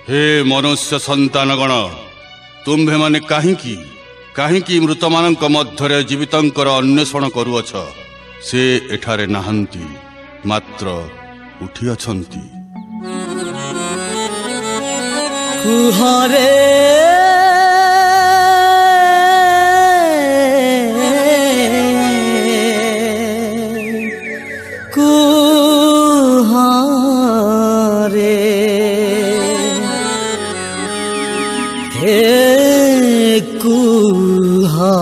हे मनुष्य संतानगण तुम्भे माने काहींकी मृत मानक मध्यरे जीवितंकर अन्वेषण करुअछ। से एठारे नाहंती मात्र उठी अछंती। कुहरे हे कुहा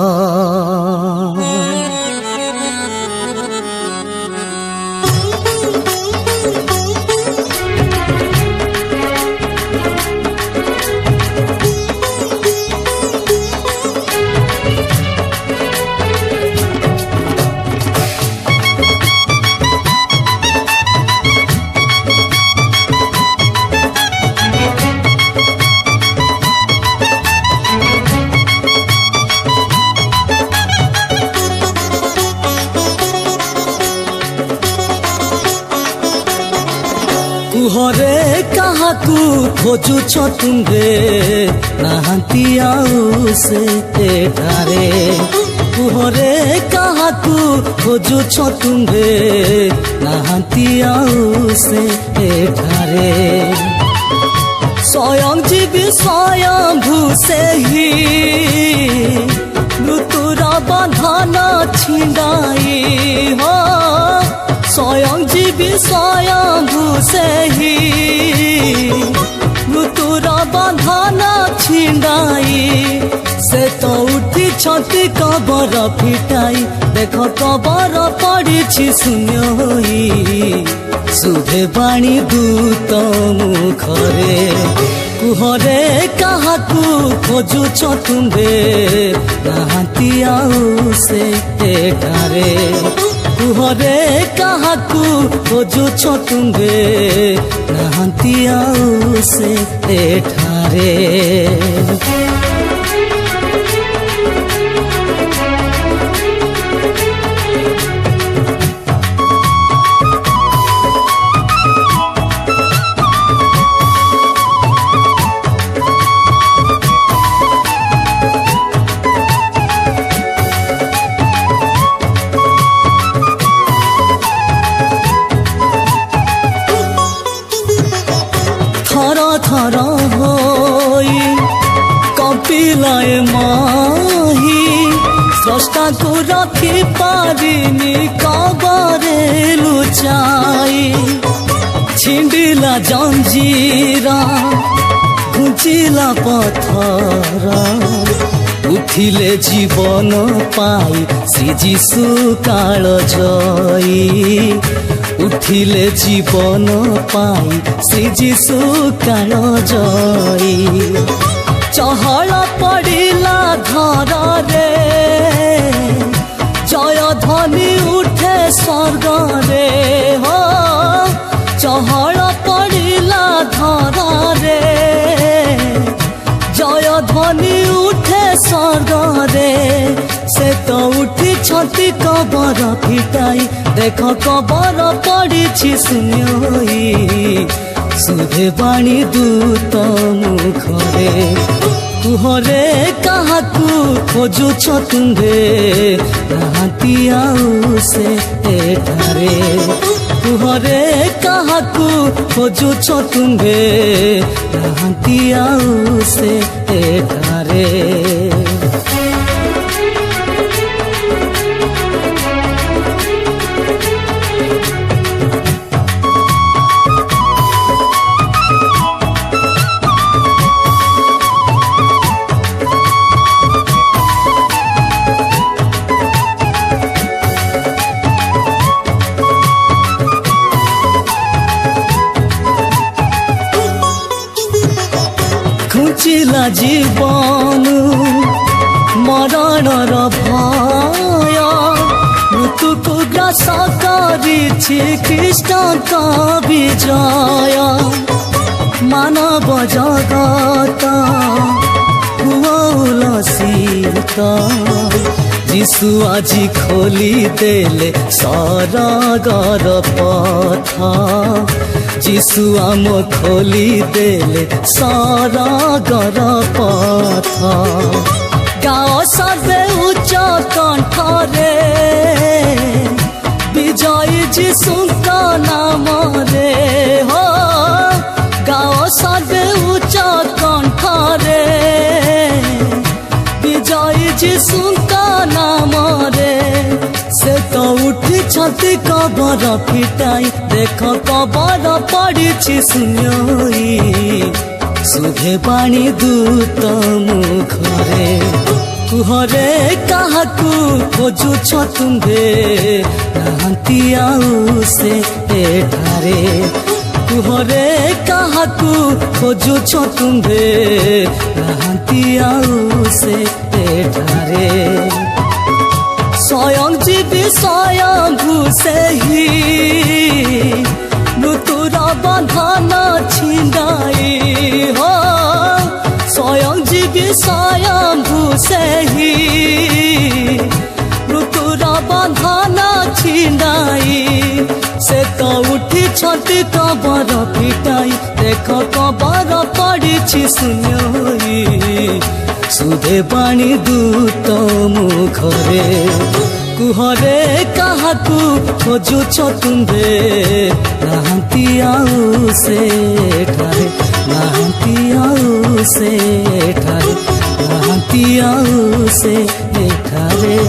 कुहरे काहाकू खोजुछ तुंगे नाहंती आउ से एठारे। कुहरे काहाकू खोजुछ तुंगे नाहंती आउ से एठारे। स्वयं जीवी स्वयं भूसे ही मृत्युर बंधन छिंडाई हो। स्वयं जीवी स्वयं भूसे ही मृत्युर बंधन छिंडाई। से तो उठी छती कबर फिटाई देख कबर पड़ी शून्य होई। सुधे बाणी दूत मुखरे कुहरे काहाकू खोजुछ तुंगे नाहंती आउ से एठारे। कुहरे काहाकू खोजुछ तुंगे नाहंती आउ से एठारे। थर होई कपिलाए माही स्रष्टा को रखी पारिनी कबरे लुचाई। छिंडिला जंजीरा घुंचिला पथरा उठिले जीवन पाई श्री जीशु काल जई। उठिले जीवन पाई श्री जीशु काल जई। चहल पड़िला घर रे जय ध्वनि उठे स्वर्ग रे हो। चहल पड़िला घर रे जय ध्वनि उठे स्वर्ग रे। से तो उठी छती कबर फिटाई देख कबर पड़ी शून्य होई। सुधे बाणी दूत मुखरे कुहरे काहाकू खोजुछ तुंगे नाहंती आउ से एठारे। कुहरे काहाकू खोजुछ तुंगे नाहंती आउ से एठारे। घुंचिला जीवन मरणर भय मृत्यु को ग्रास करिछि कृष्ण विजय। मानव जगत उलसित जीशु आजी खोली देले सरगर पथ। जीशु आम खोली देले सरगर पथ गाओ सबे उच्च कंठरे विजय जीशुଙ୍କ नाम रे हो गाओ सबे उच्च कंठरे विजय जीशुଙ୍କ नाम रे से तो उठी छति कबर फिटाई देख कबर पड़ी शून्य सुधे पानी दूत मुखरे कुहरे काहाकू खोजुछ तुम्भे नाहंती आउ से एठारे कुहरे काहाकू खोजुछ तुम्भे नाहंती आउ से एठारे स्वयं जीवी स्वयं भूसे ही मृत्युर बंधन छिंदाई हो स्वयं जीवी स्वयं भूसे ही मृत्युर बंधन छिंदाई से तो उठी छति कबर फिटाई देख कबर पड़ी शून्य सुधे पानी दूत मुखरे कुहरे काहाकू खोजुछ तुम्भे नाहंती आउ से ठारे नाहंती आउ से ठारे नाहंती आउ से ठारे।